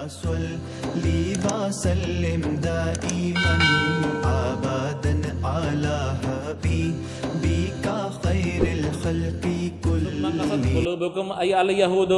صل وسلم دائما ابدا على حبيبك خير الخلق كلهم. قلوبكم أي اليهود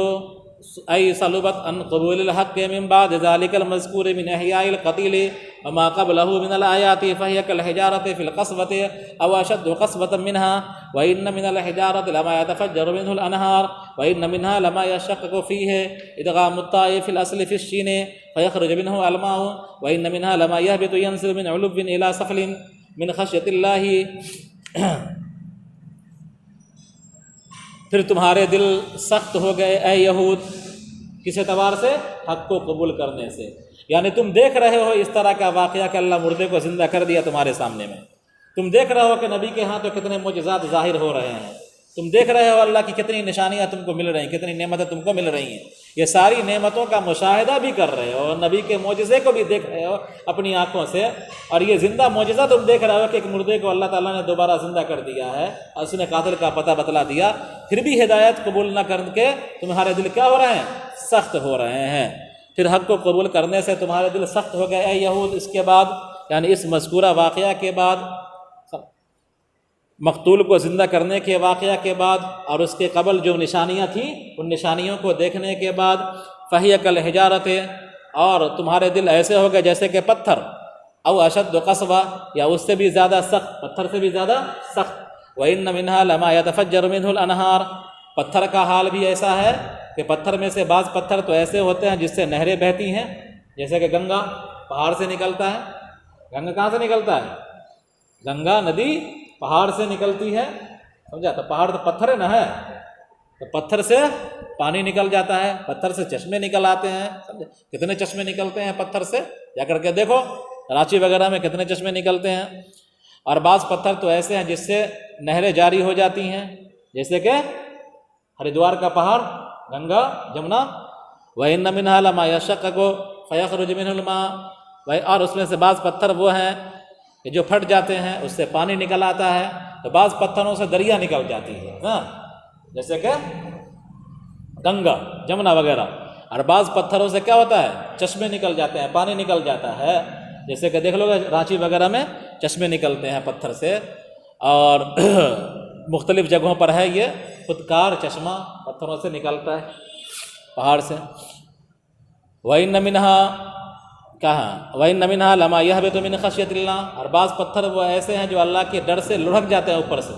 أي صلبت عن قبول الحق من بعد ذلك المذكور من إحياء القتيل وما قبله من الآيات فهي كالحجارة في القصبة أو أشد قصبة منها. وإن من الحجارة لما يتفجر منه الأنهار وإن منها لما يشقق فيه إدغام الطاء في الأصل في الشين فيخرج منه الماء. وإن منها لما يهبط ينزل من علو إلى سفل من خشية الله. پھر تمہارے دل سخت ہو گئے اے یہود کس اعتبار سے؟ حق کو قبول کرنے سے. یعنی تم دیکھ رہے ہو اس طرح کا واقعہ کہ اللہ مردے کو زندہ کر دیا تمہارے سامنے میں. تم دیکھ رہے ہو کہ نبی کے ہاں تو کتنے معجزات ظاہر ہو رہے ہیں. تم دیکھ رہے ہو اللہ کی کتنی نشانیاں تم کو مل رہی ہیں, کتنی نعمتیں تم کو مل رہی ہیں. یہ ساری نعمتوں کا مشاہدہ بھی کر رہے ہو اور نبی کے معجزے کو بھی دیکھ رہے ہو اپنی آنکھوں سے. اور یہ زندہ معجزہ تم دیکھ رہے ہو کہ ایک مردے کو اللہ تعالیٰ نے دوبارہ زندہ کر دیا ہے اور اس نے قاتل کا پتہ بتلا دیا. پھر بھی ہدایت قبول نہ کر کے تمہارے دل کیا ہو رہے ہیں؟ سخت ہو رہے ہیں. پھر حق کو قبول کرنے سے تمہارے دل سخت ہو گئے اے یہود. اس کے بعد یعنی اس مذکورہ واقعہ کے بعد, مقتول کو زندہ کرنے کے واقعہ کے بعد اور اس کے قبل جو نشانیاں تھیں ان نشانیوں کو دیکھنے کے بعد فہی کالحجارۃ, اور تمہارے دل ایسے ہو گئے جیسے کہ پتھر, او اشد قسوہ, یا اس سے بھی زیادہ سخت, پتھر سے بھی زیادہ سخت. وَإِنَّ مِنْهَا لَمَا يَتَفَجَّرُ مِنْهُ الْأَنْهَارُ, پتھر کا حال بھی ایسا ہے کہ پتھر میں سے بعض پتھر تو ایسے ہوتے ہیں جس سے نہریں بہتی ہیں, جیسے کہ گنگا پہاڑ سے نکلتا ہے. گنگا کہاں سے نکلتا ہے؟ گنگا ندی پہاڑ سے نکلتی ہے, سمجھا؟ تو پہاڑ تو پتھر ہے نا, ہے تو پتھر سے پانی نکل جاتا ہے, پتھر سے چشمے نکل آتے ہیں. سمجھا کتنے چشمے نکلتے ہیں پتھر سے؟ جا کر کے دیکھو کراچی وغیرہ میں کتنے چشمے نکلتے ہیں. اور بعض پتھر تو ایسے ہیں جس سے نہریں جاری ہو جاتی ہیں, جیسے کہ ہریدوار کا پہاڑ گنگا جمنا. وَإِنَّ مِنْهَا لَمَا يَشَقَّقُ فَيَخْرُجُ مِنْهُ الْمَاءُ, اور اس میں سے بعض پتھر وہ ہیں کہ جو پھٹ جاتے ہیں اس سے پانی نکل آتا ہے. تو بعض پتھروں سے دریا نکل جاتی ہے, ہاں جیسے کہ گنگا جمنا وغیرہ. اور بعض پتھروں سے کیا ہوتا ہے؟ چشمے نکل جاتے ہیں, پانی نکل جاتا ہے, جیسے کہ دیکھ لو گے رانچی وغیرہ میں چشمے نکلتے ہیں پتھر سے. اور مختلف جگہوں پر ہے یہ خودکار چشمہ پتھروں سے نکلتا ہے پہاڑ سے. وَإِنَّ مِنْهَا کہاں وَإِنَّ مِنْهَا لَمَا يَهْبِطُ مِنْ خَشْيَةِ اللَّهِ, اور بعض پتھر وہ ایسے ہیں جو اللہ کے ڈر سے لڑھک جاتے ہیں اوپر سے.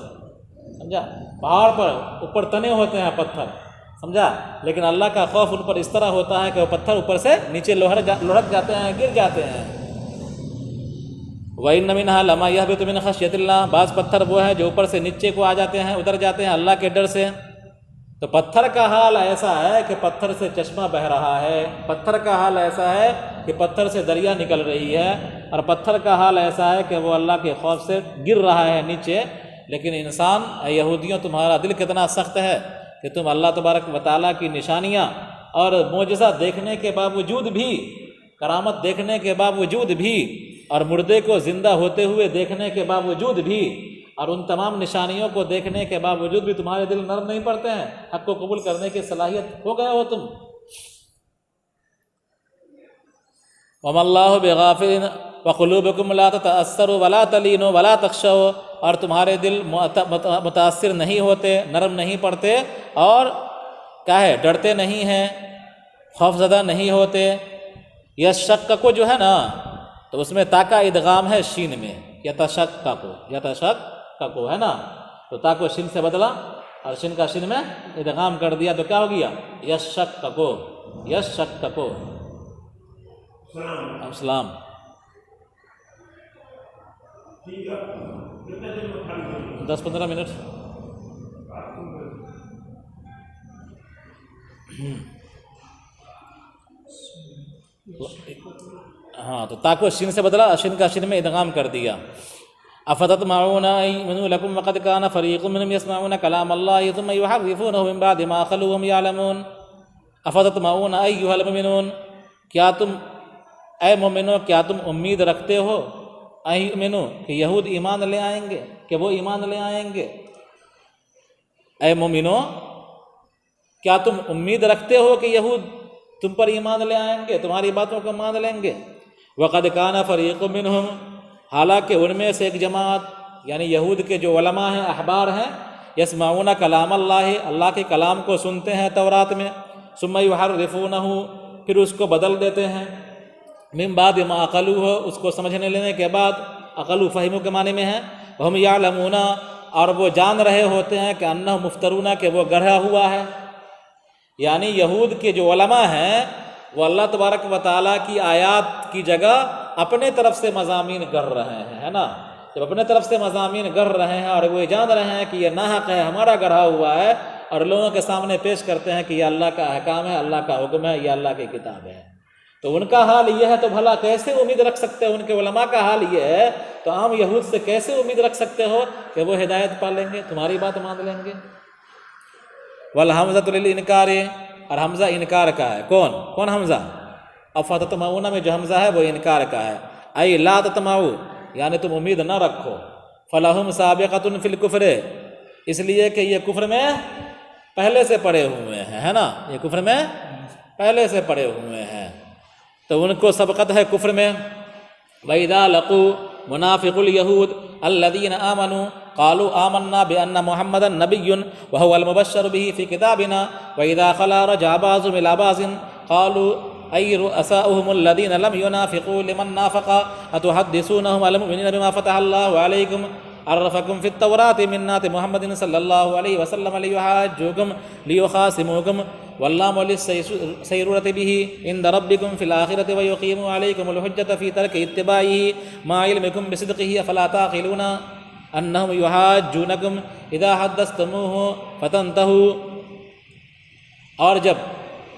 سمجھا؟ پہاڑ پر اوپر تنے ہوتے ہیں پتھر, سمجھا, لیکن اللہ کا خوف ان پر اس طرح ہوتا ہے کہ وہ پتھر اوپر سے نیچے لڑھک جاتے ہیں, گر جاتے ہیں. وَإِنَّ مِنْهَا لَمَا يَهْبِطُ مِنْ خَشْيَةِ اللَّهِ, بعض پتھر وہ ہیں جو اوپر سے نیچے کو آ جاتے ہیں, اتر جاتے ہیں اللہ کے ڈر سے. تو پتھر کا حال ایسا ہے کہ پتھر سے چشمہ بہہ رہا ہے, پتھر کا حال ایسا ہے کہ پتھر سے دریا نکل رہی ہے, اور پتھر کا حال ایسا ہے کہ وہ اللہ کے خوف سے گر رہا ہے نیچے. لیکن انسان اے یہودیوں تمہارا دل کتنا سخت ہے کہ تم اللہ تبارک و تعالیٰ کی نشانیاں اور معجزہ دیکھنے کے باوجود بھی, کرامت دیکھنے کے باوجود بھی, اور مردے کو زندہ ہوتے ہوئے دیکھنے کے باوجود بھی, اور ان تمام نشانیوں کو دیکھنے کے باوجود بھی تمہارے دل نرم نہیں پڑتے ہیں. حق کو قبول کرنے کی صلاحیت ہو گئے ہو تم. وَمَا اللَّهُ بِغَافِلٍ وَقُلُوبُكُمْ لَا تَتَأَثَّرُ وَلَا تَلِينُ وَلَا تَخْشَوْا, اور تمہارے دل متاثر نہیں ہوتے, نرم نہیں پڑتے, اور کیا ہے ڈرتے نہیں ہیں, خوف زدہ نہیں ہوتے. یشقق جو ہے نا تو اس میں تا کا ادغام ہے شین میں, یتشقق ہے نا, تو تا کو شین سے بدلا اور شین کا شین میں ادغام کر دیا تو کیا ہو گیا؟ یشقق. یشقق. السلام. 10-15 منٹ. ہاں تو تا کو شین سے بدلا, شین کا شین میں ادغام کر دیا. افتطمعون ان یؤمنوا لکم وقد کان فریق منهم یسمعون کلام اللہ ثم یحرفونه من بعد ما خلوا وهم یعلمون. افتطمعون ایھا المؤمنون, کیا تم اے مومنو کیا تم امید رکھتے ہو, ایؤمنو کہ یہود ایمان لے آئیں گے, کہ وہ ایمان لے آئیں گے. اے مومنو کیا تم امید رکھتے ہو کہ یہود تم پر ایمان لے آئیں گے، تمہاری باتوں کو مان لیں گے۔ وقد کان فریق منہم، حالانکہ ان میں سے ایک جماعت یعنی یہود کے جو علماء ہیں، احبار ہیں، یسمعون کلام اللہ، اللہ کے کلام کو سنتے ہیں تورات میں، ثم یحرفونہ، پھر اس کو بدل دیتے ہیں، من بعد ما عقلوہ، اس کو سمجھنے لینے کے بعد، عقلو فہمو کے معنی میں ہے، وہم یعلمون، اور وہ جان رہے ہوتے ہیں کہ انہ مفترون، کہ وہ گڑھا ہوا ہے۔ یعنی یہود کے جو علماء ہیں وہ اللہ تبارک و تعالیٰ کی آیات کی جگہ اپنے طرف سے مضامین گڑھ رہے ہیں، ہے نا؟ جب اپنے طرف سے مضامین گڑھ رہے ہیں اور وہ جان رہے ہیں کہ یہ ناحق ہے، ہمارا گڑھا ہوا ہے، اور لوگوں کے سامنے پیش کرتے ہیں کہ یہ اللہ کا احکام ہے، اللہ کا حکم ہے، یہ اللہ کی کتاب ہے، تو ان کا حال یہ ہے، تو بھلا کیسے امید رکھ سکتے ہو؟ ان کے علماء کا حال یہ ہے، تو عام یہود سے کیسے امید رکھ سکتے ہو کہ وہ ہدایت پا لیں گے، تمہاری بات مان لیں گے؟ والحمزۃ للانکار، اور حمزہ انکار کا ہے۔ کون حمزہ؟ افتطمعون میں جو حمزہ ہے وہ انکار کا ہے، ای لا تطمعوا، یعنی تم امید نہ رکھو، فلہم سابقۃ فی الکفر، اس لیے کہ یہ کفر میں پہلے سے پڑے ہوئے ہیں، ہے نا؟ یہ کفر میں پہلے سے پڑے ہوئے ہیں، تو ان کو سبقت ہے کفر میں۔ وَإِذَا لَقُوا منافق اليہود الذین آمنوا قالوا آمنا بأن محمدا نبی وهو المبشر به في كتابنا وإذا خلا رجع بعضهم إلى بعض قالوا أي رؤساؤهم الذين لم ينافقوا لمن نافق أتحدثونهم المؤمنين بما فتح الله عليكم عرفكم في التوراة من نات محمد صلى الله عليه وسلم ليحاجوكم ليخاصموكم واللام للسيرورة به عند ربكم في الآخرة ويقيموا عليكم الحجة في ترك اتباعه مع علمكم بصدقه فلا تعقلون انہم یحاجونکم اذا حدثتموہ فتنتہوا۔ اور جب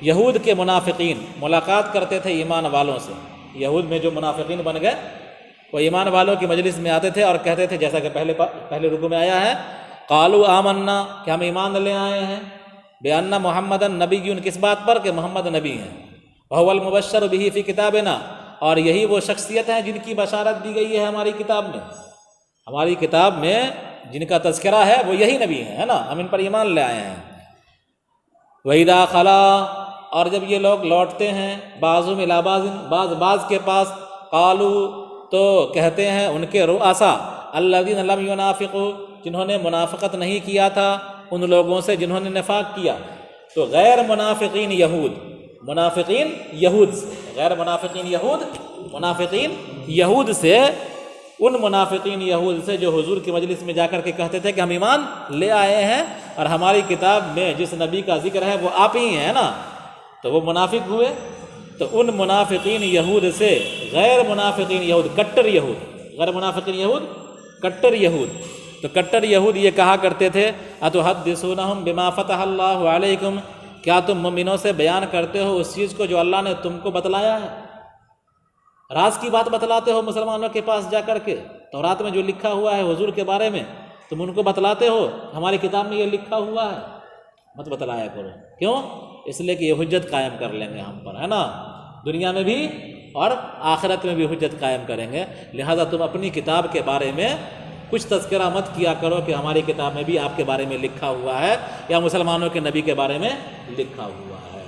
یہود کے منافقین ملاقات کرتے تھے ایمان والوں سے، یہود میں جو منافقین بن گئے وہ ایمان والوں کی مجلس میں آتے تھے اور کہتے تھے، جیسا کہ پہلے رکوع میں آیا ہے، قالوا آمنا، کہ ہم ایمان لے آئے ہیں، بأن محمدا نبی، کس بات پر؟ کہ محمد نبی ہیں، وهو المبشر به فی کتابنا، اور یہی وہ شخصیت ہیں جن کی بشارت دی گئی ہے ہماری کتاب میں، ہماری کتاب میں جن کا تذکرہ ہے وہ یہی نبی ہیں، ہے نا؟ ہم ان پر ایمان لے آئے ہیں۔ وَإِذَا خَلَا، اور جب یہ لوگ لوٹتے ہیں، بعضهم إِلَىٰ بعض، بعض کے پاس، قالوا، تو کہتے ہیں ان کے رؤساء الذین لم ينافقوا، جنہوں نے منافقت نہیں کیا تھا، ان لوگوں سے جنہوں نے نفاق کیا، تو غیر منافقین یہود، منافقین یہود سے، غیر منافقین یہود، منافقین یہود سے، ان منافقین یہود سے جو حضور کی مجلس میں جا کر کے کہتے تھے کہ ہم ایمان لے آئے ہیں اور ہماری کتاب میں جس نبی کا ذکر ہے وہ آپ ہی ہیں نا، تو وہ منافق ہوئے۔ تو ان منافقین یہود سے غیر منافقین یہود، کٹر یہود، غیر منافقین یہود کٹر یہود، تو کٹر یہود یہ کہا کرتے تھے، اتحدثونہم بما فتح اللہ علیکم، کیا تم مومنوں سے بیان کرتے ہو اس چیز کو جو اللہ نے تم کو بتلایا ہے؟ راز کی بات بتلاتے ہو مسلمانوں کے پاس جا کر کے، تورات میں جو لکھا ہوا ہے حضور کے بارے میں تم ان کو بتلاتے ہو، ہماری کتاب میں یہ لکھا ہوا ہے، مت بتلایا کرو۔ کیوں؟ اس لیے کہ یہ حجت قائم کر لیں گے ہم پر، ہے نا؟ دنیا میں بھی اور آخرت میں بھی حجت قائم کریں گے، لہذا تم اپنی کتاب کے بارے میں کچھ تذکرہ مت کیا کرو کہ ہماری کتاب میں بھی آپ کے بارے میں لکھا ہوا ہے یا مسلمانوں کے نبی کے بارے میں لکھا ہوا ہے۔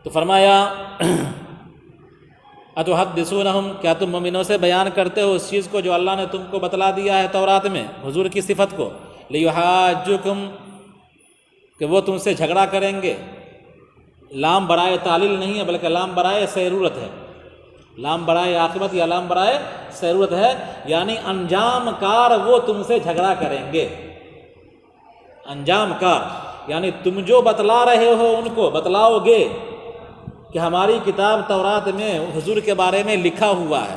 تو فرمایا اتحدثونہم، کیا تم مومنوں سے بیان کرتے ہو اس چیز کو جو اللہ نے تم کو بتلا دیا ہے تورات میں، حضور کی صفت کو، لیحاجوکم، کہ وہ تم سے جھگڑا کریں گے، لام برائے تعلیل نہیں ہے بلکہ لام برائے سیرورت ہے، لام برائے عاقبت یا لام برائے سیرورت ہے، یعنی انجام کار وہ تم سے جھگڑا کریں گے، انجام کار یعنی تم جو بتلا رہے ہو ان کو بتلاؤ گے کہ ہماری کتاب تورات میں حضور کے بارے میں لکھا ہوا ہے،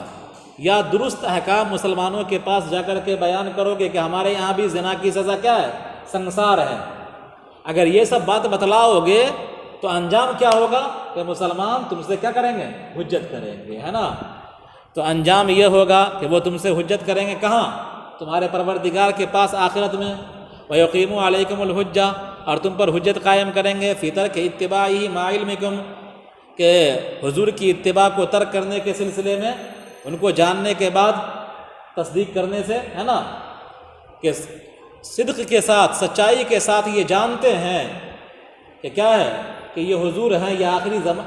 یا درست احکام مسلمانوں کے پاس جا کر کے بیان کرو گے کہ ہمارے یہاں بھی زنا کی سزا کیا ہے؟ سنسار ہے۔ اگر یہ سب بات بتلاؤ گے تو انجام کیا ہوگا کہ مسلمان تم سے کیا کریں گے؟ حجت کریں گے، ہے نا؟ تو انجام یہ ہوگا کہ وہ تم سے حجت کریں گے، کہاں؟ تمہارے پروردگار کے پاس آخرت میں، وَيُقِيمُوا عَلَيْكُمُ الْحُجَّةَ، اور تم پر حجت قائم کریں گے، فِي تَرْكِ اتِّبَاعِهِ مَعَ عِلْمِكُمْ، کہ حضور کی اتباع کو ترک کرنے کے سلسلے میں، ان کو جاننے کے بعد تصدیق کرنے سے، ہے نا، کہ صدق کے ساتھ، سچائی کے ساتھ یہ جانتے ہیں کہ کہ کیا ہے کہ یہ حضور ہیں، یہ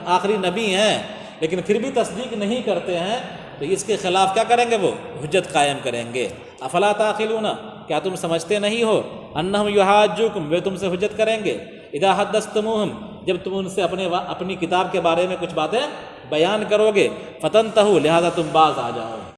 آخری نبی ہیں، لیکن پھر بھی تصدیق نہیں کرتے ہیں، تو اس کے خلاف کیا کریں گے؟ وہ حجت قائم کریں گے۔ افلا تعقلون، کیا تم سمجھتے نہیں ہو؟ انہم یحاجوکم، وہ تم سے حجت کریں گے، اذا حدثتموہم، جب تم ان سے اپنی کتاب کے بارے میں کچھ باتیں بیان کرو گے، فتنتہوا، لہذا تم باز آ جاؤ۔